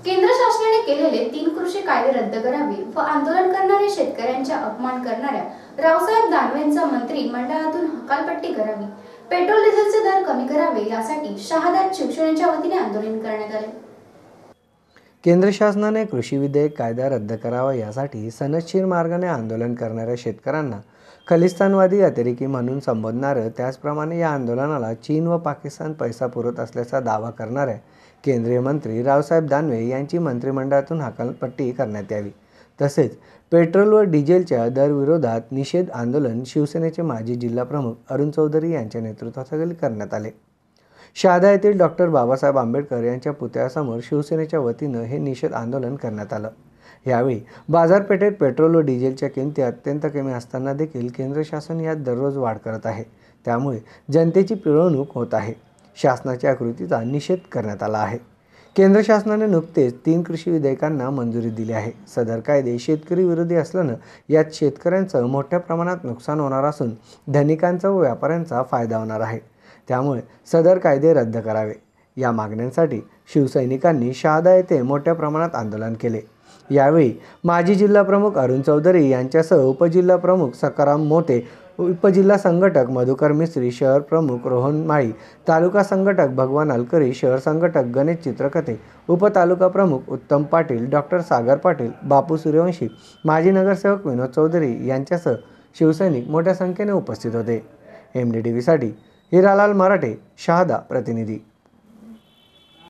केंद्र शासनाने केलेले 3 कृषी कायदे रद्द करावे व आंदोलन करणाऱ्या शेतकऱ्यांचा अपमान करणाऱ्या रावसाहेब दानवेंचा मंत्री मंडळातून हकालपट्टी करावी, पेट्रोल डिझेलचे दर कमी करावे यासाठी शहाद्यात शिवसेनेच्या वतीने आंदोलन करण्यात आले। केंद्र शासनाने कृषी विधेयक कायदा रद्द करावा यासाठी सनदशीर मार्गाने आंदोलन करणाऱ्या शेतकऱ्यांना खलिस्तानवादी अतिरेकी म्हणून संबोधणारं, त्याचप्रमाणे या आंदोलनाला चीन व पाकिस्तान पैसा पुरवत असल्याचा दावा करणाऱ्या केंद्रीय मंत्री रावसाहेब दानवे यांची मंत्रिमंडळातून हकालपट्टी करण्यात यावी। तसेच पेट्रोल व डिझेलच्या दरविरोधात निषेध आंदोलन शिवसेनेचे माजी जिल्हा प्रमुख अरुण चौधरी यांच्या नेतृत्वाखाली करण्यात आले। शहादा येथील डॉक्टर बाबासाहेब आंबेडकर यांच्या पुतळ्यासमोर शिवसेनेच्या वतीनं हे निषेध आंदोलन करण्यात आलं। यावेळी बाजारपेठेत पेट्रोल व डिझेलच्या किमती अत्यंत कमी असताना देखील केंद्र शासन यात दररोज वाढ करत आहे, त्यामुळे जनतेची पिळवणूक होत आहे। शासनाच्या कृतीचा निषेध करण्यात आला आहे। केंद्र शासनाने नुकतेच 3 कृषी विधेयकांना मंजुरी दिली आहे। सदर कायदे शेतकरी विरोधी असल्यानं यात शेतकऱ्यांचं मोठ्या प्रमाणात नुकसान होणार असून धनिकांचा व व्यापाऱ्यांचा फायदा होणार आहे। त्यामुळे सदर कायदे रद्द करावे या मागण्यांसाठी शिवसैनिकांनी शहादा येथे मोठ्या प्रमाणात आंदोलन केले। यावेळी माजी जिल्हा प्रमुख अरुण चौधरी यांच्यासह उपजिल्हा प्रमुख सकाराम मोते, उपजिल्हा संघटक मधुकर मिस्त्री, शहर प्रमुख रोहन माळी, तालुका संघटक भगवान अलकरी, शहर संघटक गणेश चित्रकथे, उपतालुका प्रमुख उत्तम पाटील, डॉक्टर सागर पाटील, बापू सूर्यवंशी, माजी नगरसेवक विनोद चौधरी यांच्यासह शिवसैनिक मोठ्या संख्येने उपस्थित होते। MDTV साठी हिरालाल मराठे, शहादा प्रतिनिधी।